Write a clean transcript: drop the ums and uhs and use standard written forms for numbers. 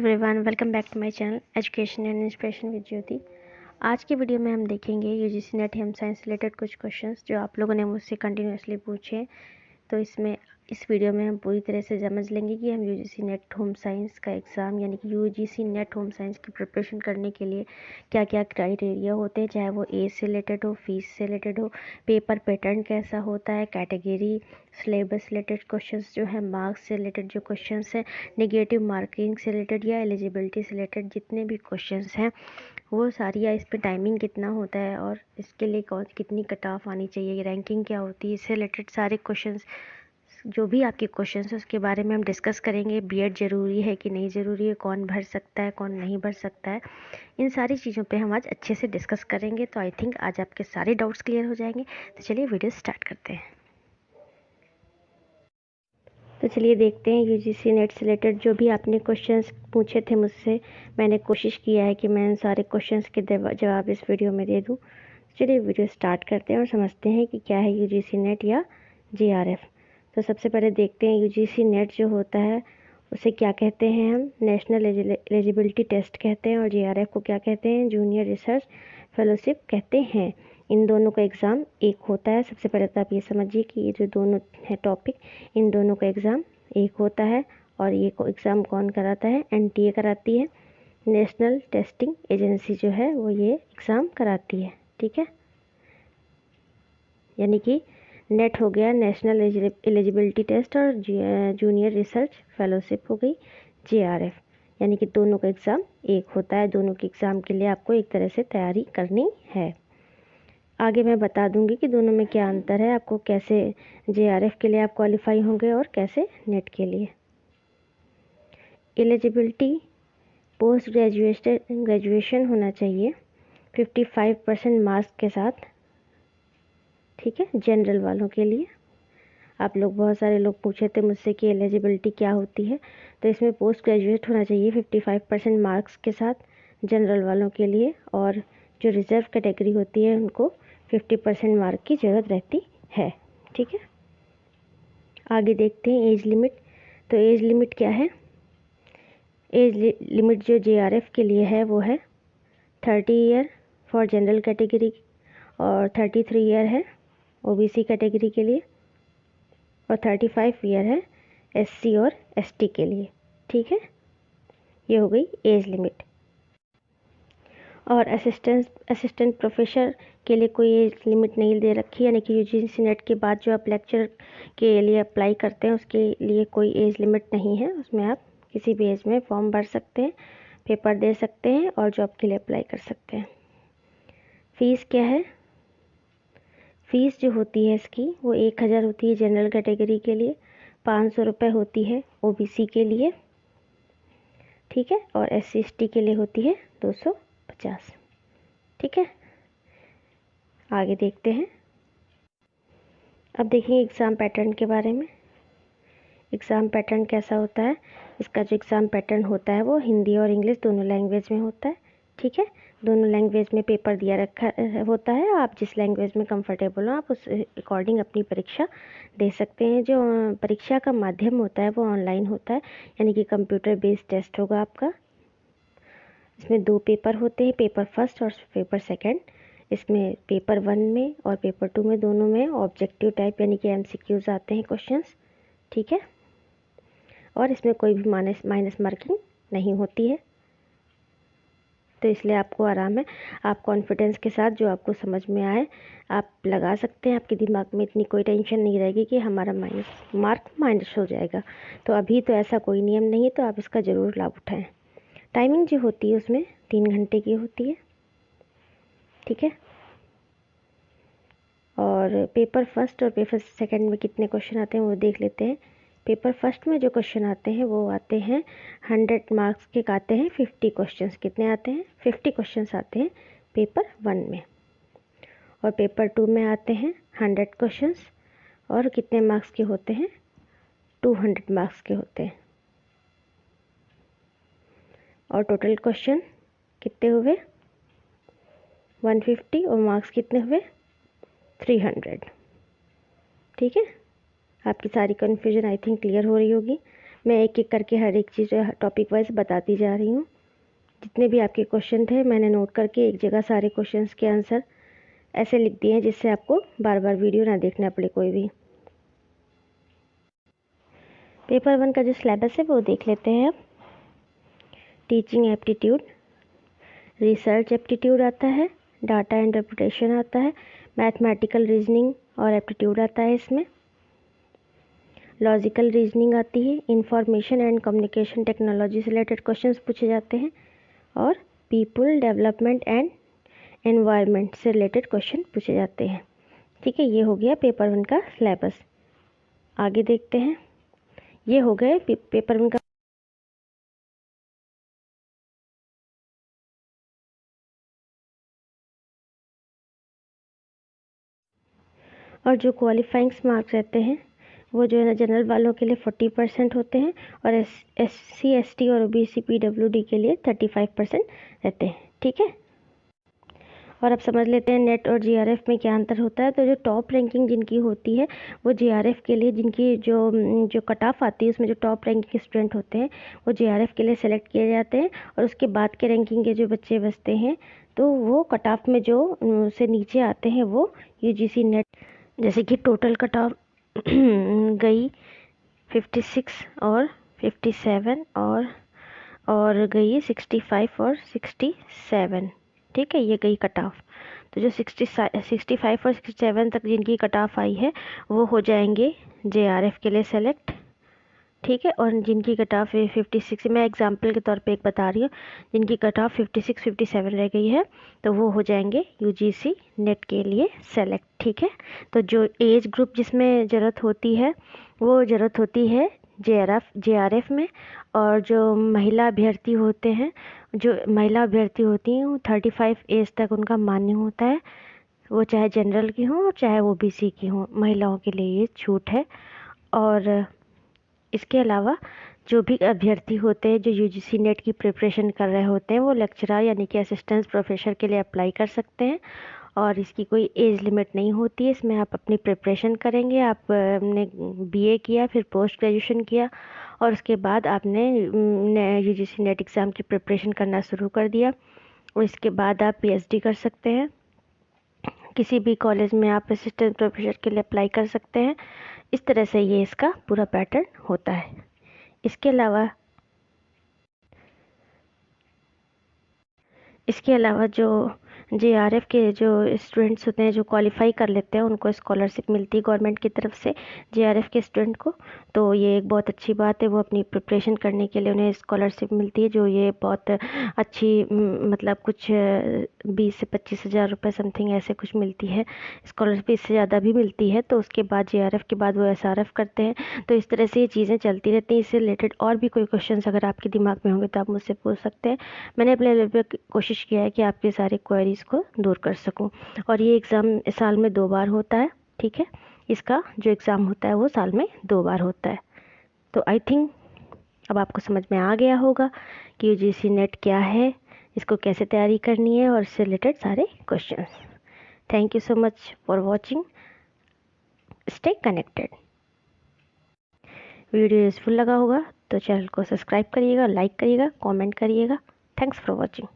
Everyone, welcome back to my channel education and inspiration with Jyoti. आज की video में हम देखेंगे UGC NET home science related कुछ क्वेश्चंस जो आप लोगों ने मुझसे कंटिन्यूसली पूछे। तो इस वीडियो में हम पूरी तरह से समझ लेंगे कि हम यूजीसी नेट होम साइंस का एग्ज़ाम यानी कि यूजीसी नेट होम साइंस की प्रिपरेशन करने के लिए क्या क्या क्राइटेरिया होते हैं, चाहे वो एज से रिलेटेड हो, फीस से रिलेटेड हो, पेपर पैटर्न कैसा होता है, कैटेगरी, सिलेबस रिलेटेड क्वेश्चंस जो है, मार्क्स से रिलेटेड जो क्वेश्चंस हैं, नेगेटिव मार्किंग से रिलेटेड या एलिजिबिलिटी से रिलेटेड जितने भी क्वेश्चंस हैं वो सारी, या इस पे टाइमिंग कितना होता है और इसके लिए कितनी कट ऑफ आनी चाहिए, रैंकिंग क्या होती है, इससे रिलेटेड सारे क्वेश्चंस जो भी आपके क्वेश्चंस हैं उसके बारे में हम डिस्कस करेंगे। बीएड ज़रूरी है कि नहीं ज़रूरी है, कौन भर सकता है, कौन नहीं भर सकता है, इन सारी चीज़ों पे हम आज अच्छे से डिस्कस करेंगे। तो आई थिंक आज आपके सारे डाउट्स क्लियर हो जाएंगे। तो चलिए वीडियो स्टार्ट करते हैं। तो चलिए देखते हैं यूजीसी नेट से रिलेटेड जो भी आपने क्वेश्चंस पूछे थे मुझसे, मैंने कोशिश किया है कि मैं इन सारे क्वेश्चंस के जवाब इस वीडियो में दे दूं। चलिए वीडियो स्टार्ट करते हैं और समझते हैं कि क्या है यूजीसी नेट या जीआरएफ। तो सबसे पहले देखते हैं यूजीसी नेट जो होता है उसे क्या कहते हैं। हम नेशनल एलिजिबिलिटी टेस्ट कहते हैं और जीआरएफ को क्या कहते हैं, जूनियर रिसर्च फेलोशिप कहते हैं। इन दोनों का एग्ज़ाम एक होता है। सबसे पहले तो आप ये समझिए कि ये जो दोनों है टॉपिक, इन दोनों का एग्ज़ाम एक होता है। और ये एग्ज़ाम कौन कराता है, एनटीए कराती है, नेशनल टेस्टिंग एजेंसी जो है वो ये एग्ज़ाम कराती है। ठीक है, यानी कि नेट हो गया नेशनल एलिजिबिलिटी टेस्ट और जूनियर रिसर्च फेलोशिप हो गई जीआरएफ, यानी कि दोनों का एग्ज़ाम एक होता है। दोनों के एग्ज़ाम के लिए आपको एक तरह से तैयारी करनी है। आगे मैं बता दूंगी कि दोनों में क्या अंतर है, आपको कैसे जेआरएफ के लिए आप क्वालिफाई होंगे और कैसे नेट के लिए। एलिजिबिलिटी पोस्ट ग्रेजुएशन होना चाहिए 55% मार्क्स के साथ। ठीक है, जनरल वालों के लिए। आप लोग बहुत सारे लोग पूछे थे मुझसे कि एलिजिबिलिटी क्या होती है, तो इसमें पोस्ट ग्रेजुएट होना चाहिए 55% मार्क्स के साथ जनरल वालों के लिए, और जो रिजर्व कैटेगरी होती है उनको 50% मार्क की ज़रूरत रहती है। ठीक है, आगे देखते हैं एज लिमिट। तो एज लिमिट क्या है, एज लिमिट जो जेआरएफ के लिए है वो है 30 ईयर फॉर जनरल कैटेगरी और 33 ईयर है ओबीसी कैटेगरी के लिए और 35 ईयर है एससी और एसटी के लिए। ठीक है, ये हो गई एज लिमिट। और असिस्टेंट प्रोफेसर के लिए कोई एज लिमिट नहीं दे रखी, यानी कि यूजीसी नेट के बाद जो आप लेक्चर के लिए अप्लाई करते हैं उसके लिए कोई एज लिमिट नहीं है। उसमें आप किसी भी एज में फॉर्म भर सकते हैं, पेपर दे सकते हैं और जॉब के लिए अप्लाई कर सकते हैं। फ़ीस क्या है, फ़ीस जो होती है इसकी वो 1000 होती है जनरल कैटेगरी के लिए, 500 रुपये होती है ओबीसी के लिए। ठीक है, और एससी एसटी के लिए होती है 250। ठीक है, आगे देखते हैं। अब देखिए एग्ज़ाम पैटर्न के बारे में। एग्ज़ाम पैटर्न कैसा होता है, इसका जो एग्ज़ाम पैटर्न होता है वो हिंदी और इंग्लिश दोनों लैंग्वेज में होता है। ठीक है, दोनों लैंग्वेज में पेपर दिया रखा होता है। आप जिस लैंग्वेज में कंफर्टेबल हो आप उस अकॉर्डिंग अपनी परीक्षा दे सकते हैं। जो परीक्षा का माध्यम होता है वो ऑनलाइन होता है, यानी कि कंप्यूटर बेस्ड टेस्ट होगा आपका। इसमें 2 पेपर होते हैं, पेपर फर्स्ट और पेपर सेकेंड। इसमें पेपर 1 में और पेपर 2 में दोनों में ऑब्जेक्टिव टाइप यानी कि एमसीक्यूज आते हैं क्वेश्चंस। ठीक है, और इसमें कोई भी माइनस मार्किंग नहीं होती है, तो इसलिए आपको आराम है। आप कॉन्फिडेंस के साथ जो आपको समझ में आए आप लगा सकते हैं। आपके दिमाग में इतनी कोई टेंशन नहीं रहेगी कि हमारा माइनस हो जाएगा। तो अभी तो ऐसा कोई नियम नहीं है, तो आप इसका ज़रूर लाभ उठाएं। टाइमिंग जो होती है उसमें 3 घंटे की होती है। ठीक है, और पेपर फर्स्ट और पेपर सेकंड में कितने क्वेश्चन आते हैं वो देख लेते हैं। पेपर फर्स्ट में जो क्वेश्चन आते हैं वो आते हैं 100 मार्क्स के आते हैं 50 क्वेश्चंस। कितने आते हैं, 50 क्वेश्चंस आते हैं पेपर 1 में। और पेपर 2 में आते हैं 100 क्वेश्चंस और कितने मार्क्स के होते हैं, 200 मार्क्स के होते हैं। और टोटल क्वेश्चन कितने हुए, 150, और मार्क्स कितने हुए, 300। ठीक है, आपकी सारी कन्फ्यूजन आई थिंक क्लियर हो रही होगी। मैं एक एक करके हर एक चीज़ टॉपिक वाइज बताती जा रही हूँ। जितने भी आपके क्वेश्चन थे मैंने नोट करके एक जगह सारे क्वेश्चंस के आंसर ऐसे लिख दिए हैं जिससे आपको बार बार वीडियो ना देखना पड़े कोई भी। पेपर 1 का जो सिलेबस है वो देख लेते हैं। टीचिंग एप्टीट्यूड, रिसर्च एप्टीट्यूड आता है, डाटा इंटरप्रिटेशन आता है, मैथमेटिकल रीजनिंग और एप्टीट्यूड आता है इसमें, लॉजिकल रीजनिंग आती है, इंफॉर्मेशन एंड कम्युनिकेशन टेक्नोलॉजी से रिलेटेड क्वेश्चंस पूछे जाते हैं और पीपल डेवलपमेंट एंड एनवायरनमेंट से रिलेटेड क्वेश्चन पूछे जाते हैं। ठीक है, ये हो गया पेपर 1 का सिलेबस। आगे देखते हैं। ये हो गए पेपर 1 का। और जो क्वालिफाइंग मार्क्स रहते हैं वो जो है ना जनरल वालों के लिए 40% होते हैं और SC ST और OBC PWD के लिए 35% रहते हैं। ठीक है, और अब समझ लेते हैं नेट और GRF में क्या अंतर होता है। तो जो टॉप रैंकिंग जिनकी होती है वो GRF के लिए, जिनकी जो कट ऑफ आती है उसमें जो टॉप रैंकिंग स्टूडेंट होते हैं वो GRF के लिए सेलेक्ट किए जाते हैं और उसके बाद के रैंकिंग के जो बच्चे बचते हैं तो वो कट ऑफ में जो से नीचे आते हैं वो UGC नेट, जैसे कि टोटल कट ऑफ गई 56 और 57 और गई 65 और 67। ठीक है, ये गई कट ऑफ। तो जो 65 और 67 तक जिनकी कट ऑफ आई है वो हो जाएंगे JRF के लिए सेलेक्ट। ठीक है, और जिनकी कट ऑफ 56, मैं एग्जांपल के तौर पे एक बता रही हूँ, जिनकी कट ऑफ 56 57 रह गई है तो वो हो जाएंगे UGC नेट के लिए सेलेक्ट। ठीक है, तो जो एज ग्रुप जिसमें ज़रूरत होती है वो ज़रूरत होती है JRF में, और जो महिला अभ्यर्थी होते हैं, जो महिला अभ्यर्थी होती हैं वो 35 एज तक उनका मान्य होता है, वो चाहे जनरल की हों और चाहे OBC की हों, महिलाओं के लिए ये छूट है। और इसके अलावा जो भी अभ्यर्थी होते हैं जो UGC नेट की प्रिपरेशन कर रहे होते हैं वो लेक्चरर यानी कि असिस्टेंट प्रोफेसर के लिए अप्लाई कर सकते हैं और इसकी कोई एज लिमिट नहीं होती है। इसमें आप अपनी प्रिपरेशन करेंगे, आपने BA किया, फिर पोस्ट ग्रेजुएशन किया और उसके बाद आपने UGC नेट एग्ज़ाम की प्रिपरेशन करना शुरू कर दिया और इसके बाद आप PhD कर सकते हैं। किसी भी कॉलेज में आप असिस्टेंट प्रोफेसर के लिए अप्लाई कर सकते हैं। इस तरह से ये इसका पूरा पैटर्न होता है। इसके अलावा जो JRF के जो स्टूडेंट्स होते हैं जो क्वालिफाई कर लेते हैं उनको स्कॉलरशिप मिलती है गवर्नमेंट की तरफ से JRF के स्टूडेंट को। तो ये एक बहुत अच्छी बात है, वो अपनी प्रिपरेशन करने के लिए उन्हें स्कॉलरशिप मिलती है जो ये बहुत अच्छी मतलब कुछ 20 से 25 हज़ार रुपये समथिंग ऐसे कुछ मिलती है स्कॉलरशिप, इससे ज़्यादा भी मिलती है। तो उसके बाद JRF के बाद वो SRF करते हैं। तो इस तरह से ये चीज़ें चलती रहती हैं। इससे रिलेटेड और भी कोई क्वेश्चन अगर आपके दिमाग में होंगे तो आप मुझसे पूछ सकते हैं। मैंने अपने लेवल पर कोशिश किया है कि आपके सारे क्वेरीज को दूर कर सकूं। और ये एग्ज़ाम साल में 2 बार होता है। ठीक है, इसका जो एग्ज़ाम होता है वो साल में 2 बार होता है। तो आई थिंक अब आपको समझ में आ गया होगा कि UGC नेट क्या है, इसको कैसे तैयारी करनी है और इससे रिलेटेड सारे questions. Thank you so much for watching. Stay connected. Video useful लगा होगा तो चैनल को सब्सक्राइब करिएगा, लाइक करिएगा, कमेंट करिएगा। Thanks for watching.